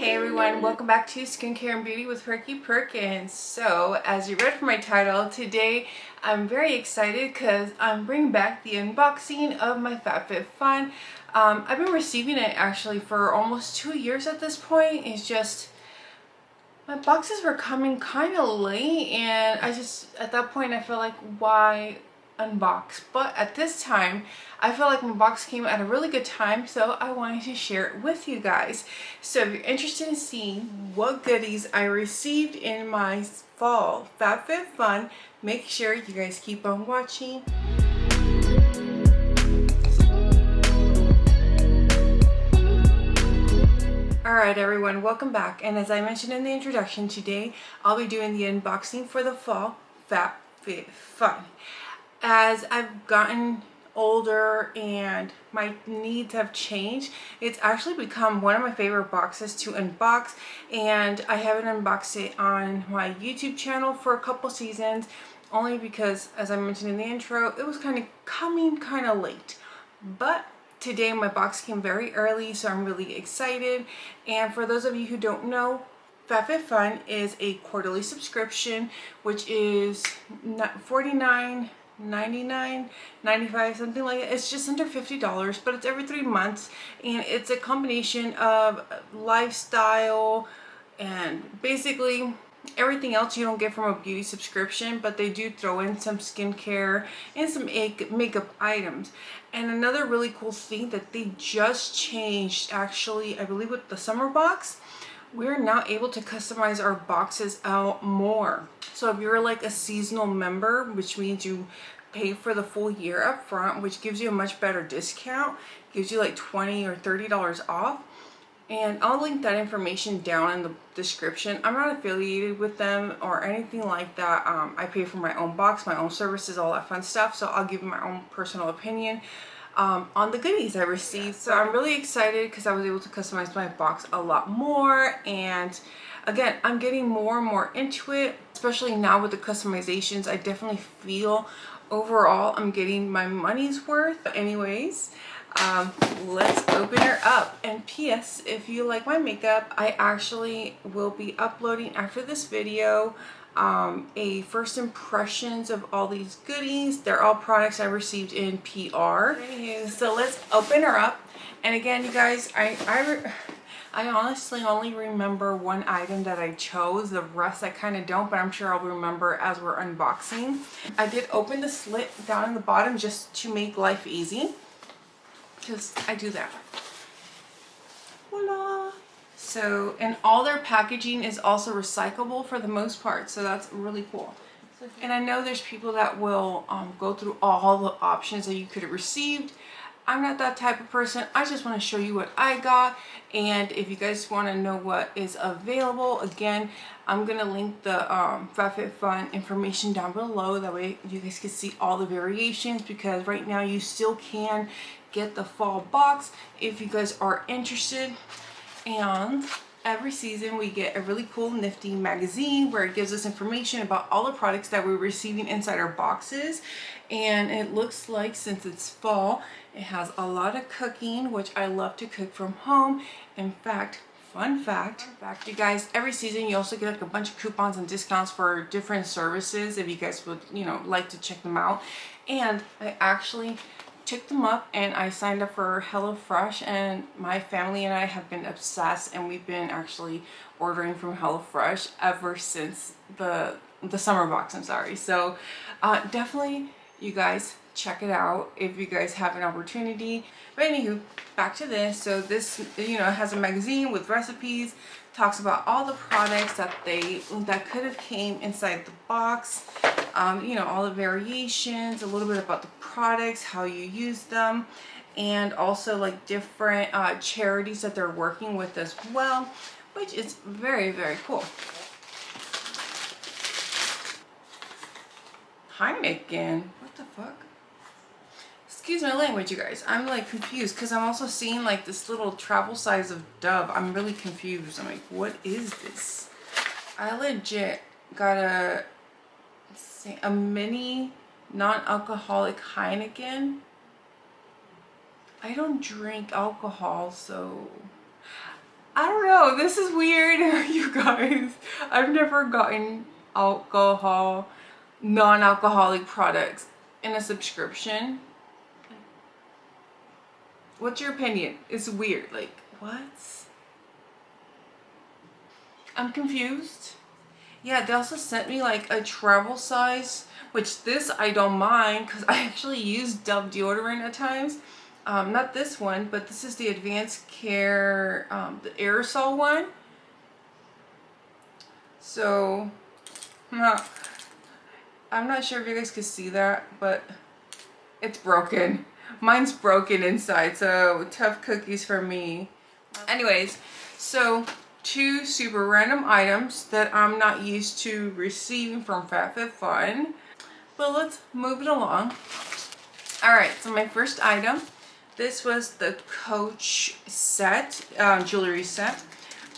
Hey everyone, welcome back to Skincare and Beauty with PerkiPerkins. So, as you read from my title, today I'm very excited because I'm bringing back the unboxing of my FabFitFun. I've been receiving it actually for almost 2 years at this point. It's just my boxes were coming kind of late, and at that point I felt like, why unbox? But at this time I feel like my box came at a really good time, so I wanted to share it with you guys. So if you're interested in seeing what goodies I received in my fall FabFitFun, make sure you guys keep on watching. Alright everyone, welcome back, and as I mentioned in the introduction, today I'll be doing the unboxing for the fall FabFitFun. As I've gotten older and my needs have changed, it's actually become one of my favorite boxes to unbox, and I haven't unboxed it on my YouTube channel for a couple seasons, only because, as I mentioned in the intro, it was coming kind of late. But today my box came very early, so I'm really excited. And for those of you who don't know, FabFitFun is a quarterly subscription, which is $49.99, $95, something like that. It's just under $50, but it's every 3 months, and it's a combination of lifestyle and basically everything else you don't get from a beauty subscription, but they do throw in some skincare and some makeup items. And another really cool thing that they just changed, actually, I believe with the summer box, we're now able to customize our boxes out more. So if you're like a seasonal member, which means you pay for the full year up front, which gives you a much better discount, gives you like $20 or $30 off. And I'll link that information down in the description. I'm not affiliated with them or anything like that. I pay for my own box, my own services, all that fun stuff. So I'll give you my own personal opinion on the goodies I received. So I'm really excited because I was able to customize my box a lot more. And again, I'm getting more and more into it, especially now with the customizations. I definitely feel overall I'm getting my money's worth. But anyways, let's open her up. And P.S. if you like my makeup, I actually will be uploading after this video a first impressions of all these goodies. They're all products I received in PR. So let's open her up. And again, you guys, I honestly only remember one item that I chose. The rest I kind of don't, but I'm sure I'll remember as we're unboxing. I did open the slit down in the bottom just to make life easy, because I do that. Voila! So, and all their packaging is also recyclable for the most part, so that's really cool. And I know there's people that will go through all the options that you could have received. I'm not that type of person. I just want to show you what I got, and if you guys want to know what is available, again, I'm going to link the FabFitFun information down below. That way you guys can see all the variations, because right now you still can get the fall box if you guys are interested. And every season we get a really cool nifty magazine where it gives us information about all the products that we're receiving inside our boxes. And it looks like, since it's fall, it has a lot of cooking, which I love to cook from home. In fact, fun fact, you guys, every season you also get like a bunch of coupons and discounts for different services if you guys would, like to check them out. And I actually took them up and I signed up for HelloFresh, and my family and I have been obsessed, and we've been actually ordering from HelloFresh ever since the summer box, I'm sorry. So definitely you guys check it out if you guys have an opportunity. But anywho, back to this. So this, has a magazine with recipes, talks about all the products that could have came inside the box, all the variations, a little bit about the products, how you use them, and also like different charities that they're working with as well, which is very, very cool. Heineken, what the fuck? Excuse my language, you guys. I'm like confused because I'm also seeing like this little travel size of Dove. I'm really confused. I'm like, what is this? I legit got a mini non-alcoholic Heineken. I don't drink alcohol, so I don't know, this is weird, you guys. I've never gotten non-alcoholic products in a subscription. What's your opinion? It's weird. Like, what? I'm confused. Yeah, they also sent me like a travel size, which this I don't mind because I actually use Dove deodorant at times. Not this one, but this is the Advanced Care, the aerosol one. So, I'm not sure if you guys can see that, but it's broken. Mine's broken inside, so tough cookies for me. Anyways, so 2 super random items that I'm not used to receiving from FabFitFun. But let's move it along. Alright, so my first item, this was the Coach set, jewelry set.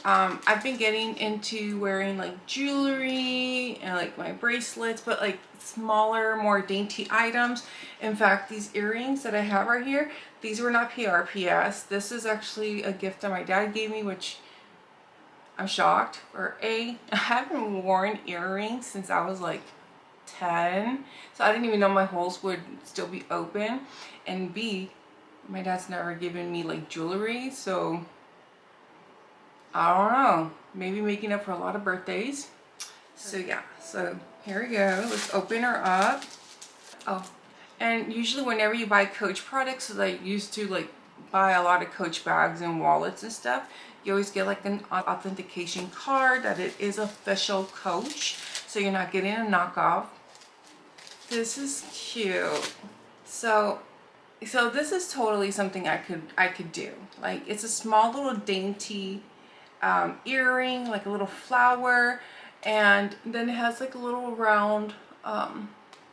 I've been getting into wearing like jewelry and like my bracelets, but like smaller, more dainty items. In fact, these earrings that I have right here, these were not PRPS. This is actually a gift that my dad gave me, which I'm shocked. I haven't worn earrings since I was like 10, so I didn't even know my holes would still be open. And B, my dad's never given me like jewelry, so I don't know, maybe making up for a lot of birthdays. So yeah, so here we go. Let's open her up. Oh, and usually whenever you buy Coach products, so I used to like buy a lot of Coach bags and wallets and stuff, you always get like an authentication card that it is official Coach, so you're not getting a knockoff. This is cute. So this is totally something I could do. Like, it's a small little dainty earring, like a little flower, and then it has like a little round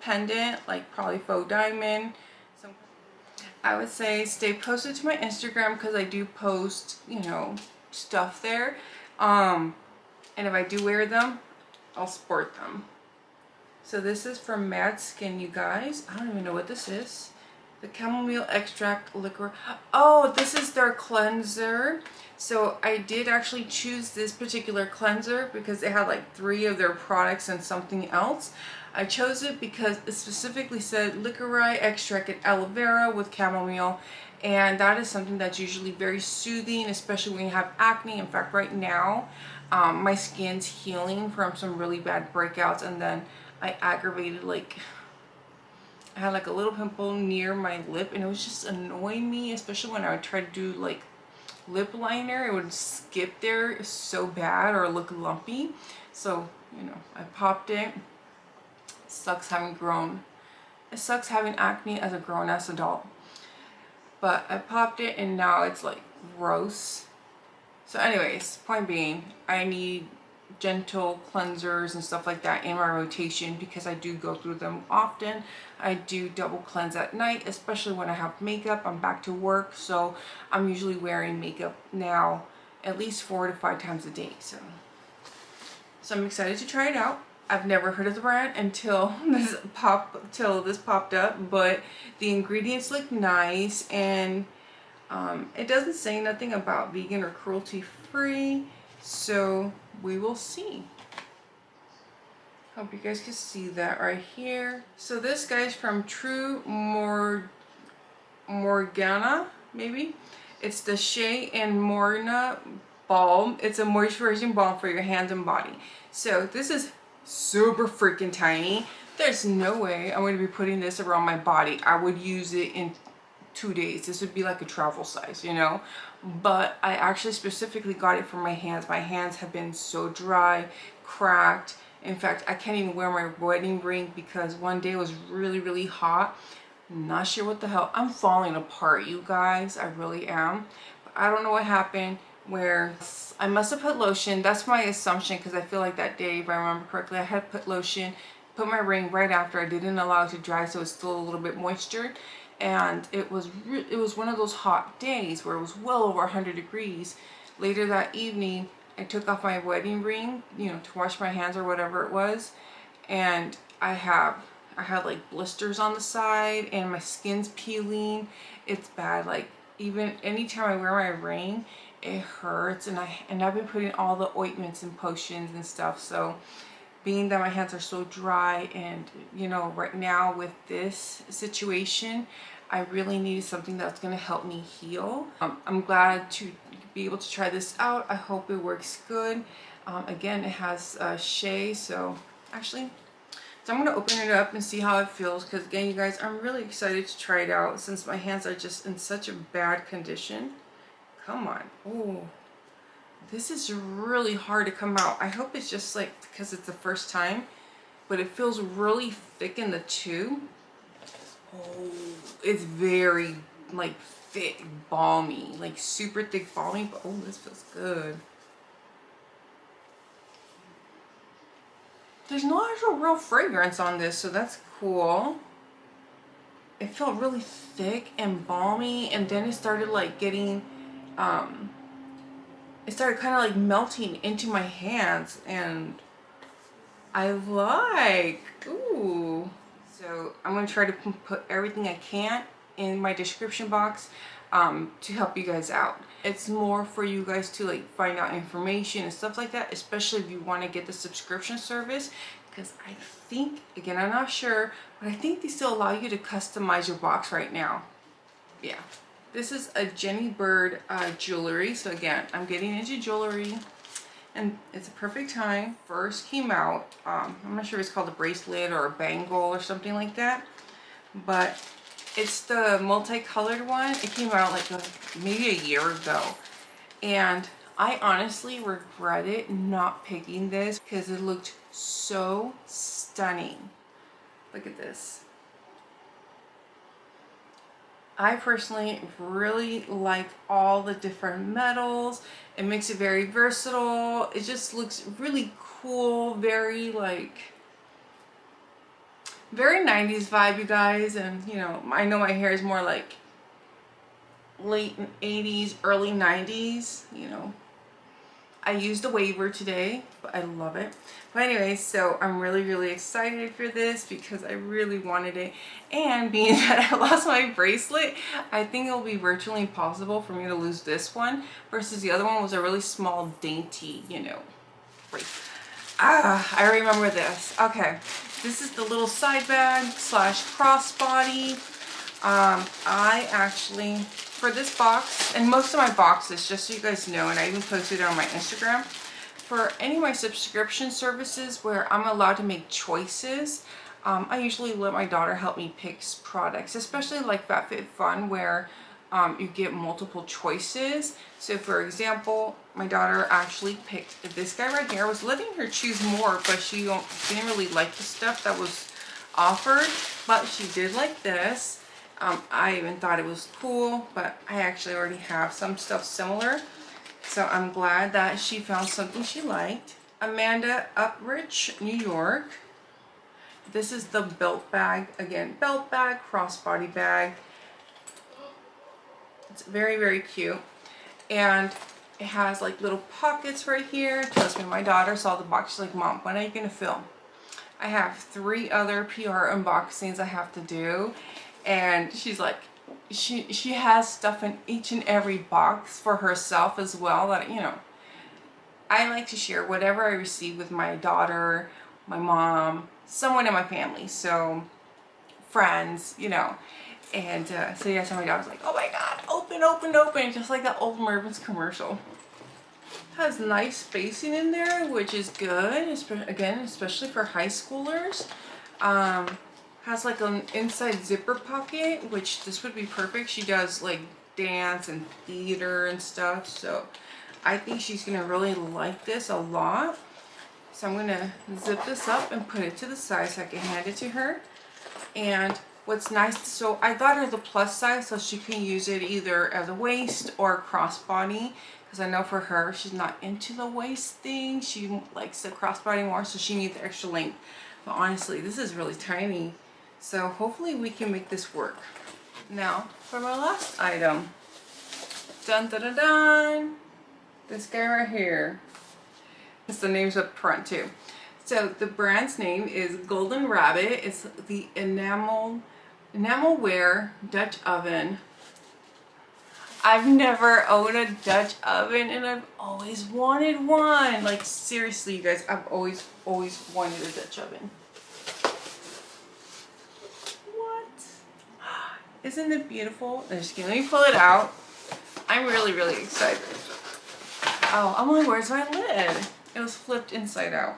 pendant, like probably faux diamond. So I would say stay posted to my Instagram because I do post, you know, stuff there. And if I do wear them, I'll sport them. So this is from Mad Skin, you guys. I don't even know what this is. The chamomile extract liquor. Oh, this is their cleanser. So I did actually choose this particular cleanser because it had like 3 of their products and something else. I chose it because it specifically said licorice extract and aloe vera with chamomile, and that is something that's usually very soothing, especially when you have acne. In fact, right now my skin's healing from some really bad breakouts, and then I aggravated, like, I had like a little pimple near my lip, and it was just annoying me, especially when I would try to do like lip liner. It would skip there so bad or look lumpy. So, you know, I popped it. Sucks having acne as a grown-ass adult. But I popped it and now it's like gross. So anyways, point being, I need gentle cleansers and stuff like that in my rotation because I do go through them often. I do double cleanse at night, especially when I have makeup. I'm back to work, so I'm usually wearing makeup now at least 4 to 5 times a day. So I'm excited to try it out. I've never heard of the brand until this popped up, but the ingredients look nice, and it doesn't say nothing about vegan or cruelty free, so we will see. Hope you guys can see that right here. So this guy's from True Morgana, maybe. It's the Shea and Morna balm. It's a moisturizing balm for your hands and body. So this is super freaking tiny. There's no way I'm going to be putting this around my body. I would use it in 2 days. This would be like a travel size, you know. But I actually specifically got it for my hands. My hands have been so dry, cracked. In fact, I can't even wear my wedding ring because one day it was really, really hot. Not sure what the hell. I'm falling apart, you guys. I really am. But I don't know what happened, where I must have put lotion. That's my assumption, because I feel like that day, if I remember correctly, I had put lotion, put my ring right after. I didn't allow it to dry, so it's still a little bit moisture. And it was one of those hot days where it was well over 100 degrees. Later that evening, I took off my wedding ring, you know, to wash my hands or whatever it was, and I had like blisters on the side, and my skin's peeling. It's bad. Like, even anytime I wear my ring, it hurts, and I've been putting all the ointments and potions and stuff. So being that my hands are so dry, and you know, right now with this situation, I really needed something that's going to help me heal. I'm glad to be able to try this out. I hope it works good. Again, it has shea, so actually, so I'm going to open it up and see how it feels, because again, you guys, I'm really excited to try it out since my hands are just in such a bad condition. Come on. Ooh. This is really hard to come out. I hope it's just like because it's the first time, but it feels really thick in the tube. Oh, it's very like thick, balmy, like super thick, balmy. But oh, this feels good. There's no actual real fragrance on this, so that's cool. It felt really thick and balmy, and then it started like getting, it started kind of like melting into my hands, and I like, ooh. So I'm going to try to put everything I can in my description box to help you guys out. It's more for you guys to like find out information and stuff like that, especially if you want to get the subscription service, because I think, again, I'm not sure, but I think they still allow you to customize your box right now. Yeah. This is a Jenny Bird jewelry. So again, I'm getting into jewelry, and it's a perfect time. First came out, I'm not sure if it's called a bracelet or a bangle or something like that, but it's the multicolored one. It came out like maybe a year ago, and I honestly regretted not picking this because it looked so stunning. Look at this. I personally really like all the different metals. It makes it very versatile. It just looks really cool, very like, very 90s vibe, you guys. And you know, I know my hair is more like late 80s, early 90s, you know. I used the waver today, but I love it. But anyways, so I'm really excited for this because I really wanted it. And being that I lost my bracelet, I think it'll be virtually impossible for me to lose this one, versus the other one was a really small, dainty, you know, bracelet. I remember this. Okay, this is the little side bag slash crossbody. I actually, for this box, and most of my boxes, just so you guys know, and I even posted it on my Instagram, for any of my subscription services where I'm allowed to make choices, I usually let my daughter help me pick products, especially like FabFitFun, where you get multiple choices. So for example, my daughter actually picked this guy right here. I was letting her choose more, but she didn't really like the stuff that was offered, but she did like this. I even thought it was cool, but I actually already have some stuff similar. So I'm glad that she found something she liked. Amanda Uprich, New York. This is the belt bag. Again, belt bag, crossbody bag. It's very cute. And it has like little pockets right here. Trust me, my daughter saw the box. She's like, Mom, when are you gonna film? I have 3 other PR unboxings I have to do. And she's like, she has stuff in each and every box for herself as well, that, you know, I like to share whatever I receive with my daughter, my mom, someone in my family, so friends, you know. And so yeah, so my daughter's like, oh my god, open, just like that old Mervin's commercial. It has nice spacing in there, which is good, again, especially for high schoolers. Has like an inside zipper pocket, which this would be perfect. She does like dance and theater and stuff, so I think she's gonna really like this a lot. So I'm gonna zip this up and put it to the side so I can hand it to her. And what's nice, so I got her the plus size so she can use it either as a waist or a crossbody, because I know for her, she's not into the waist thing. She likes the crossbody more, so she needs the extra length. But honestly, this is really tiny. So hopefully we can make this work. Now, for my last item. Dun dun dun dun! This guy right here. It's the name's up front too. So the brand's name is Golden Rabbit. It's the enamelware Dutch oven. I've never owned a Dutch oven and I've always wanted one. Like seriously, you guys, I've always wanted a Dutch oven. What? Isn't it beautiful? Just kidding. Let me pull it out. I'm really excited. Oh, I'm like, where's my lid? It was flipped inside out.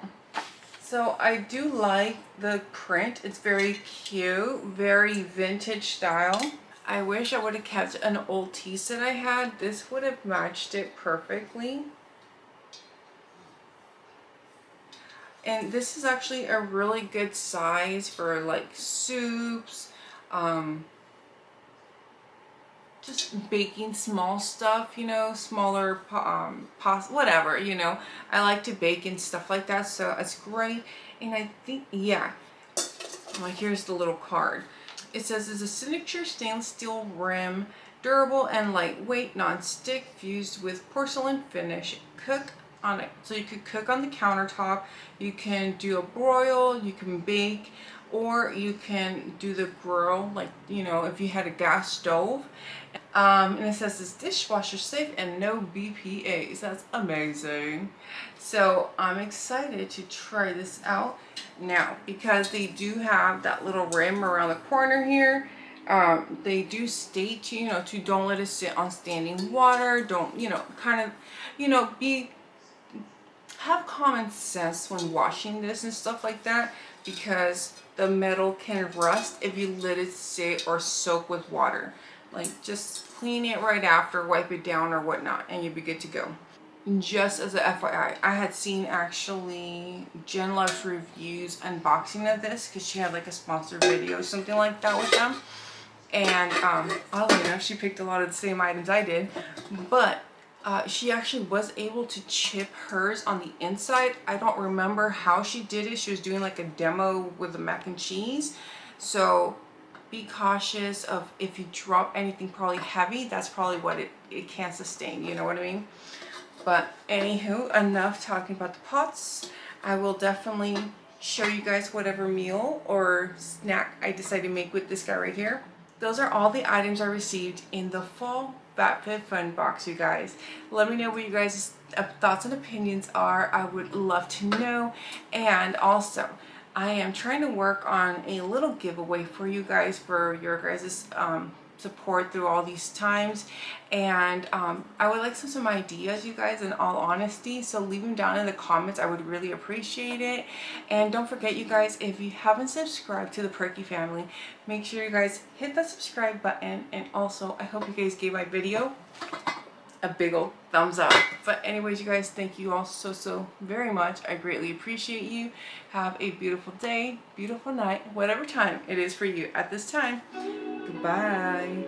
So I do like the print. It's very cute, very vintage style. I wish I would have kept an old tea set I had. This would have matched it perfectly. And this is actually a really good size for like soups, just baking small stuff, you know, smaller whatever, you know. I like to bake and stuff like that, so it's great. And I think, yeah, well, here's the little card. It says it's a signature stainless steel rim, durable and lightweight, non-stick, fused with porcelain finish. Cook on it, so you could cook on the countertop, you can do a broil, you can bake, or you can do the grill, like, you know, if you had a gas stove. And it says it's dishwasher safe and no BPAs. That's amazing. So I'm excited to try this out now, because they do have that little rim around the corner here. They do state to, you know, to don't let it sit on standing water. Don't, you know, kind of, you know, have common sense when washing this and stuff like that, because the metal can rust if you let it sit or soak with water. Like, just clean it right after, wipe it down or whatnot, and you'll be good to go. Just as a FYI, I had seen actually Jen Love's reviews unboxing of this, because she had like a sponsored video or something like that with them. And oddly enough, she picked a lot of the same items I did, but she actually was able to chip hers on the inside. I don't remember how she did it. She was doing like a demo with the mac and cheese. So be cautious of, if you drop anything probably heavy, that's probably what it can't sustain, you know what I mean? But anywho, enough talking about the pots. I will definitely show you guys whatever meal or snack I decide to make with this guy right here. Those are all the items I received in the fall FabFitFun box, you guys. Let me know what you guys' thoughts and opinions are. I would love to know. And also, I am trying to work on a little giveaway for you guys, for your guys' support through all these times. And I would like some ideas, you guys, in all honesty. So leave them down in the comments. I would really appreciate it. And don't forget, you guys, if you haven't subscribed to the Perky family, make sure you guys hit that subscribe button. And also, I hope you guys gave my video a big old thumbs up. But anyways, you guys, thank you all so very much. I greatly appreciate you. Have a beautiful day, beautiful night, whatever time it is for you at this time. Goodbye.